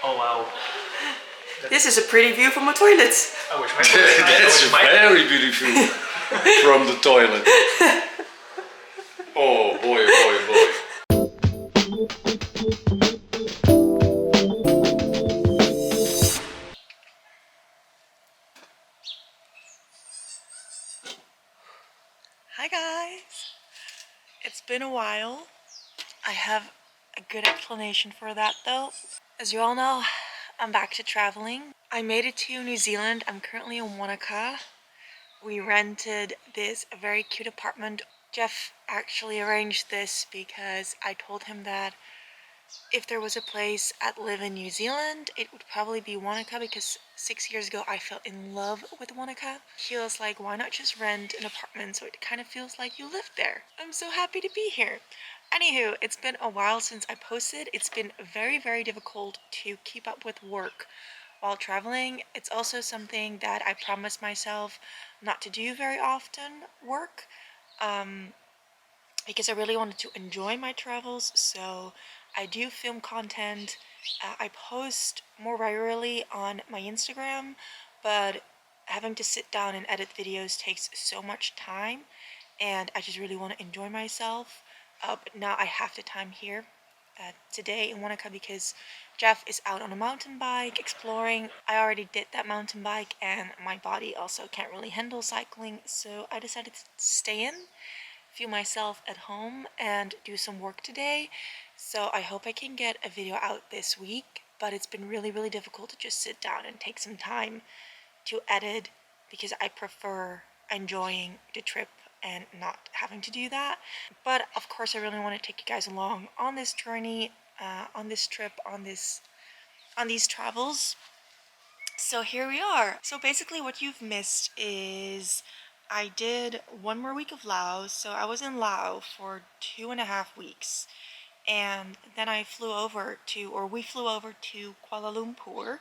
Oh wow. This is a pretty view from a toilet. I wish my toilet. That's very beautiful from the toilet. Oh boy, boy, boy. Hi guys. It's been a while. I have a good explanation for that though. As you all know, I'm back to traveling. I made it to New Zealand. I'm currently in Wanaka. We rented this very cute apartment. Jeff actually arranged this because I told him that if there was a place I'd live in New Zealand, it would probably be Wanaka because 6 years ago I fell in love with Wanaka. He was like, why not just rent an apartment so it kind of feels like you lived there? I'm so happy to be here. Anywho, it's been a while since I posted. It's been very, very difficult to keep up with work while traveling. It's also something that I promised myself not to do very often, work, because I really wanted to enjoy my travels. So I do film content. I post more regularly on my Instagram, but having to sit down and edit videos takes so much time, and I just really want to enjoy myself. But now I have the time here today in Wanaka because Jeff is out on a mountain bike exploring. I already did that mountain bike and my body also can't really handle cycling, so I decided to stay in, feel myself at home, and do some work today. So I hope I can get a video out this week, but it's been really, really difficult to just sit down and take some time to edit because I prefer enjoying the trip and not having to do that. But of course I really want to take you guys along on this journey, on this trip, on these travels. So here we are. So basically what you've missed is I did one more week of Laos. So I was in Laos for 2.5 weeks, and then we flew over to Kuala Lumpur,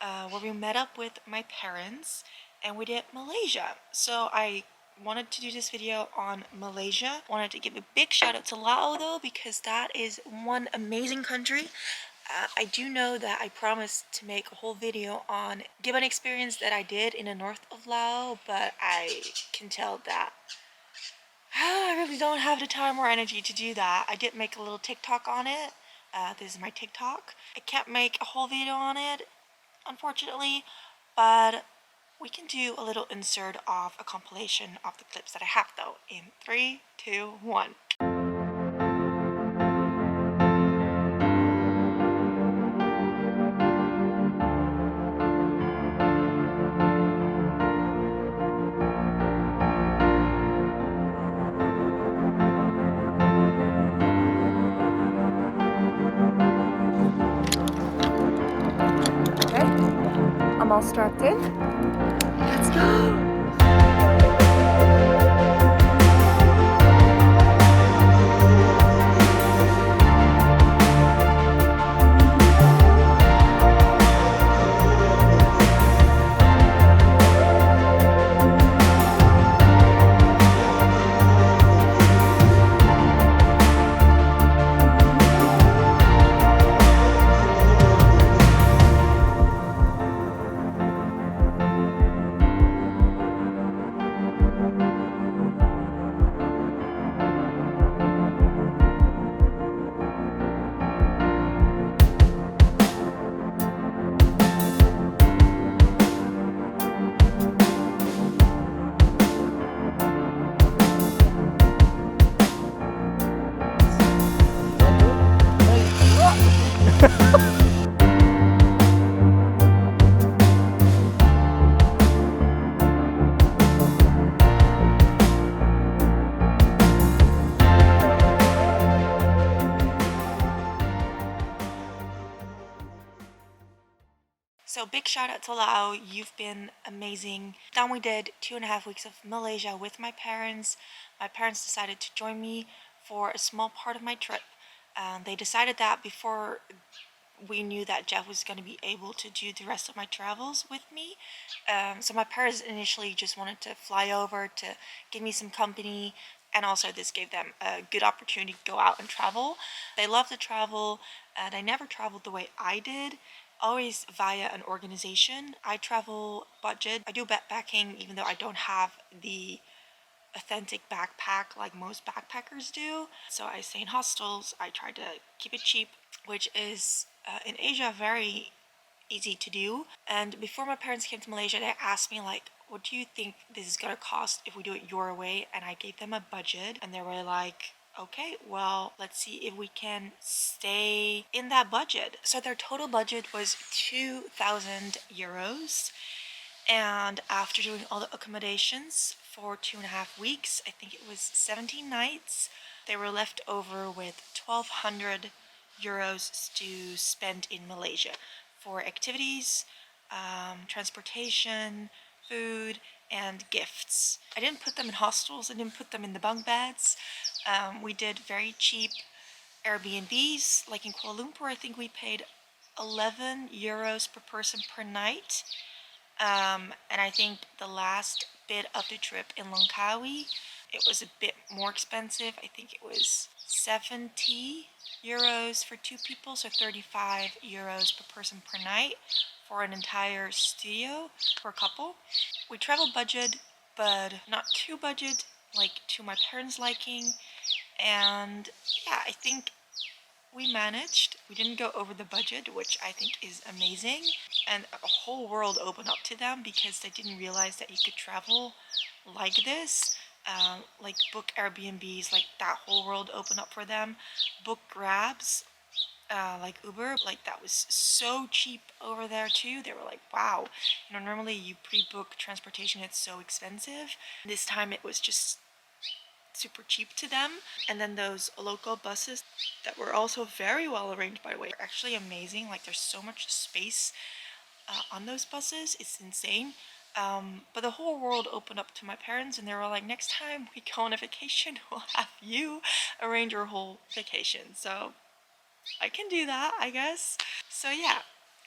where we met up with my parents and we did Malaysia. So I wanted to do this video on Malaysia. Wanted to give a big shout out to Laos though, because that is one amazing country. I do know that I promised to make a whole video on given experience that I did in the north of Laos, but I can tell that I really don't have the time or energy to do that. I did make a little TikTok on it. This is my TikTok. I can't make a whole video on it, unfortunately, but we can do a little insert of a compilation of the clips that I have though in 3, 2, 1. I'm all strapped in. Let's go! So big shout out to Lao, you've been amazing. Then we did 2.5 weeks of Malaysia with my parents. My parents decided to join me for a small part of my trip. They decided that before we knew that Jeff was going to be able to do the rest of my travels with me. So my parents initially just wanted to fly over to give me some company, and also this gave them a good opportunity to go out and travel. They love to travel. They never traveled the way I did. always via an organization. I travel budget. I do backpacking even though I don't have the authentic backpack like most backpackers do. So I stay in hostels. I try to keep it cheap, which is in Asia very easy to do. And before my parents came to Malaysia, they asked me like, what do you think this is gonna cost if we do it your way? And I gave them a budget, and they were like, okay, well, let's see if we can stay in that budget. So their total budget was 2,000 euros. And after doing all the accommodations for 2.5 weeks, I think it was 17 nights, they were left over with 1,200 euros to spend in Malaysia for activities, transportation, food, and gifts. I didn't put them in hostels, I didn't put them in the bunk beds. We did very cheap Airbnbs, like in Kuala Lumpur. I think we paid 11 euros per person per night. And I think the last bit of the trip in Langkawi, it was a bit more expensive. I think it was 70 euros for 2 people, so 35 euros per person per night for an entire studio for a couple. We traveled budget, but not too budget, like to my parents' liking. And yeah, I think we managed. We didn't go over the budget, which I think is amazing. And a whole world opened up to them because they didn't realize that you could travel like this. Like book Airbnbs, like that whole world opened up for them. Book Grabs, like Uber, like that was so cheap over there too. They were like, wow, normally you pre-book transportation, it's so expensive. This time it was just super cheap to them. And then those local buses that were also very well arranged, by the way, are actually amazing. Like there's so much space on those buses, it's insane. But the whole world opened up to my parents, and they were like, next time we go on a vacation, we'll have you arrange your whole vacation. So I can do that, I guess. So yeah,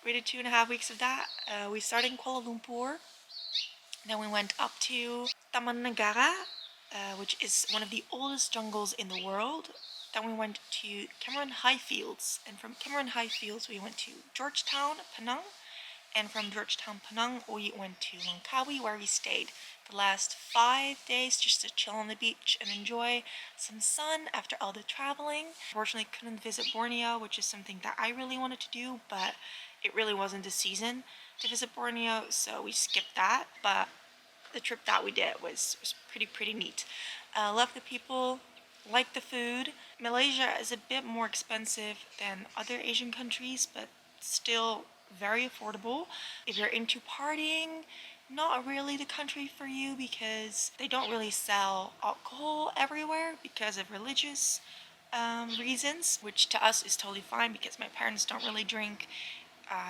we did 2.5 weeks of that. We started in Kuala Lumpur, then we went up to Taman Negara, which is one of the oldest jungles in the world. Then we went to Cameron Highfields, and from Cameron Highfields we went to Georgetown, Penang, and from Georgetown, Penang we went to Langkawi, where we stayed the last 5 days just to chill on the beach and enjoy some sun after all the traveling. Unfortunately, couldn't visit Borneo, which is something that I really wanted to do, but it really wasn't the season to visit Borneo, so we skipped that. But the trip that we did was pretty neat. Love the people, like the food. Malaysia is a bit more expensive than other Asian countries, but still very affordable. If you're into partying, not really the country for you because they don't really sell alcohol everywhere because of religious reasons, which to us is totally fine because my parents don't really drink.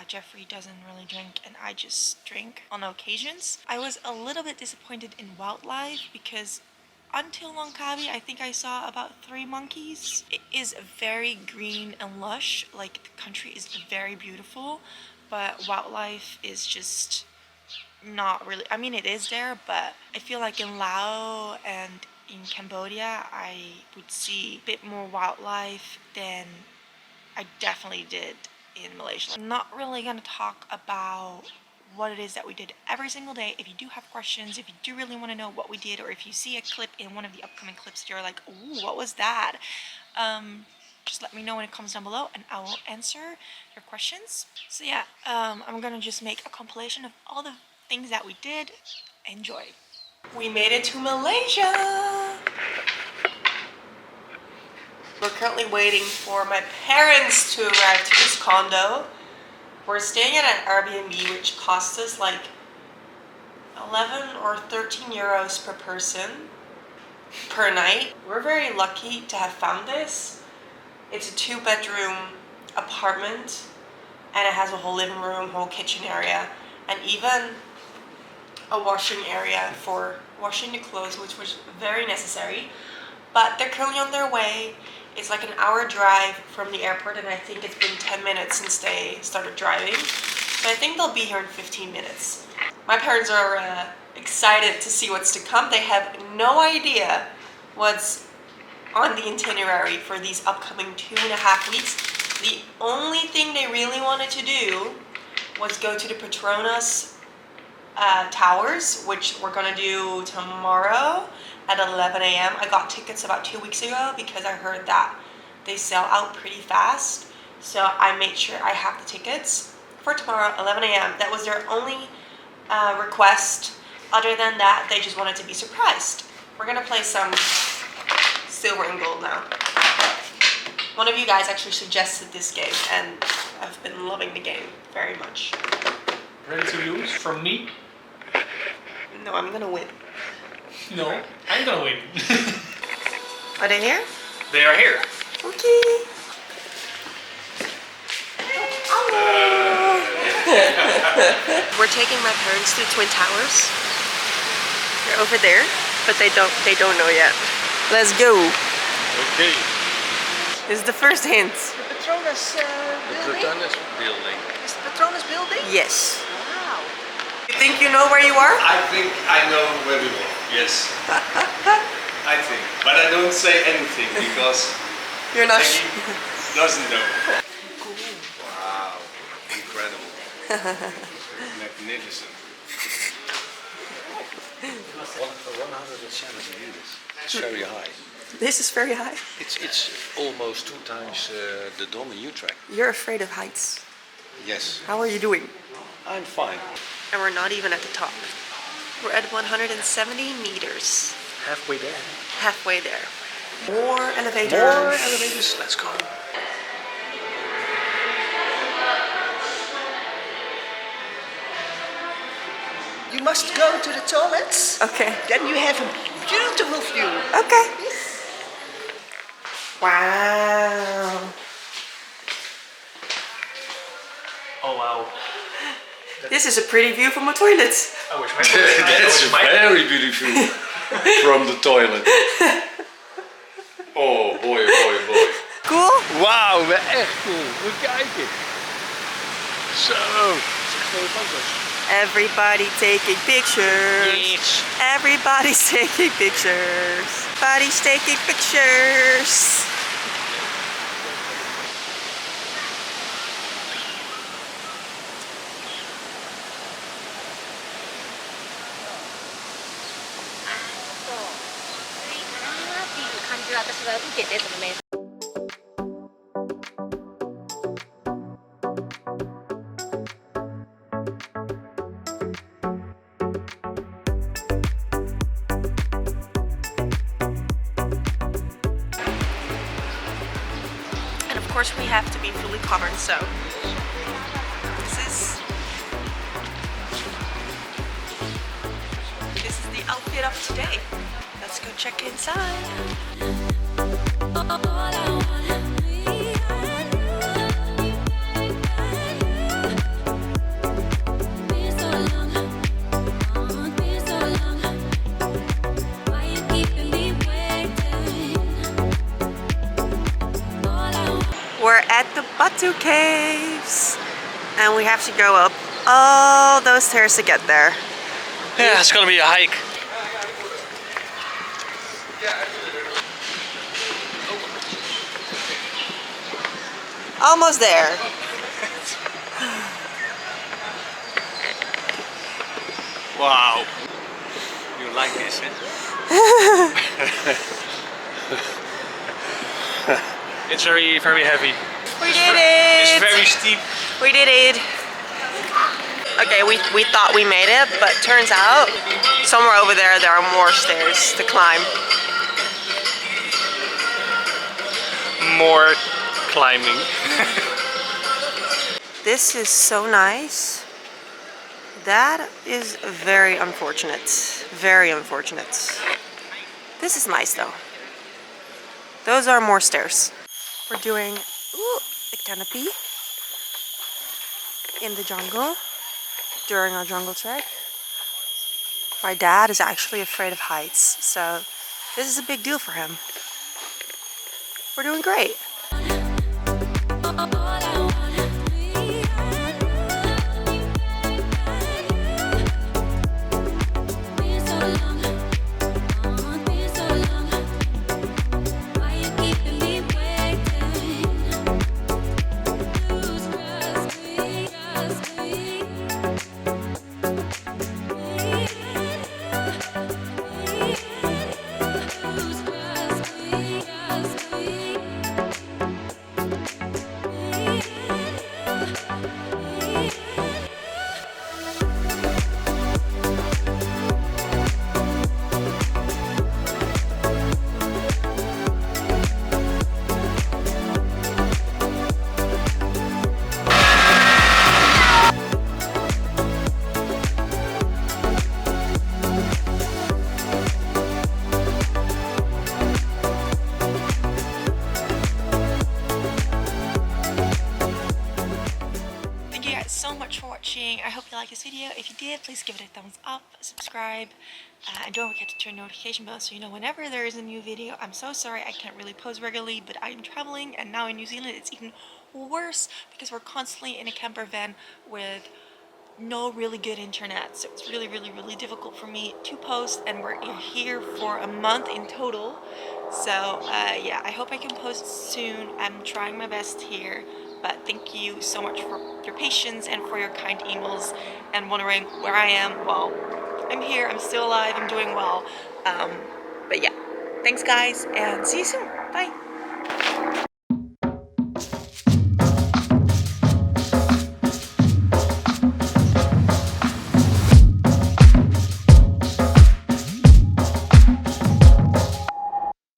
Jeffrey doesn't really drink, and I just drink on occasions. I was a little bit disappointed in wildlife because until Langkawi, I think I saw about 3 monkeys. It is very green and lush, like the country is very beautiful, but wildlife is just not really, I mean it is there, but I feel like in Laos and in Cambodia, I would see a bit more wildlife than I definitely did in Malaysia. I'm not really going to talk about what it is that we did every single day. If you do have questions, if you do really want to know what we did, or if you see a clip in one of the upcoming clips, you're like, ooh, what was that? Just let me know in the comments down below and I will answer your questions. So yeah, I'm gonna just make a compilation of all the things that we did. Enjoy. We made it to Malaysia. We're currently waiting for my parents to arrive to this condo. We're staying at an Airbnb which costs us like 11 or 13 euros per person per night. We're very lucky to have found this. It's a 2-bedroom apartment and it has a whole living room, whole kitchen area, and even a washing area for washing the clothes, which was very necessary. But they're currently on their way. It's like an hour drive from the airport, and I think it's been 10 minutes since they started driving. So I think they'll be here in 15 minutes. My parents are excited to see what's to come. They have no idea what's on the itinerary for these upcoming 2.5 weeks. The only thing they really wanted to do was go to the Petronas Towers, which we're gonna do tomorrow at 11 a.m. I got tickets about 2 weeks ago because I heard that they sell out pretty fast. So I made sure I have the tickets for tomorrow, 11 a.m. That was their only request. Other than that, they just wanted to be surprised. We're gonna play some silver and gold now. One of you guys actually suggested this game, and I've been loving the game very much. Ready to lose from me? No, I'm gonna win. No, I'm gonna win. Are they here? They are here. Okay. We're taking my parents to the Twin Towers. They're over there, but they don't know yet. Let's go. Okay. This is the first hint. The Petronas building? Petronas building. Is the Petronas building? Yes. Wow. You think you know where you are? I think I know where we are. Yes. I think. But I don't say anything because You're not Peggy doesn't know. Wow. Incredible. Magnificent. 170 meters. It's very high. This is very high. It's almost 2 times the Romee track. You're afraid of heights. Yes. How are you doing? I'm fine. And we're not even at the top. We're at 170 meters. Halfway there. Halfway there. More elevators. More elevators. Let's go. You must go to the toilets. Okay. Then you have a beautiful view. Okay. Wow. Oh wow. This is a pretty view from a toilet. I wish my That's very beautiful from the toilet. Oh boy, boy, boy. Cool? Wauw, echt cool. Moet kijken. Zo. Mooie foto's. Everybody taking pictures. Everybody's taking pictures. Everybody's taking pictures. And of course we have to be fully covered, so this is the outfit of today. Let's go check inside. We're at the Batu caves and we have to go up all those stairs to get there. Yeah, it's gonna be a hike. Almost there. Wow. You like this, eh? It's very, very heavy. We did it! It's very steep. We did it! Okay, we thought we made it, but turns out somewhere over there are more stairs to climb. More climbing. This is so nice. That is very unfortunate. Very unfortunate. This is nice though. Those are more stairs. We're doing a canopy in the jungle during our jungle trek. My dad is actually afraid of heights, so this is a big deal for him. We're doing great. so much for watching. I hope you liked this video. If you did, please give it a thumbs up, subscribe, and don't forget to turn notification bell so you know whenever there is a new video. I'm so sorry I can't really post regularly, but I'm traveling, and now in New Zealand it's even worse because we're constantly in a camper van with no really good internet, so it's really difficult for me to post, and we're here for a month in total. So yeah, I hope I can post soon. I'm trying my best here, but thank you so much for your patience and for your kind emails and wondering where I am. Well, I'm here, I'm still alive, I'm doing well. But yeah, thanks guys, and see you soon. Bye.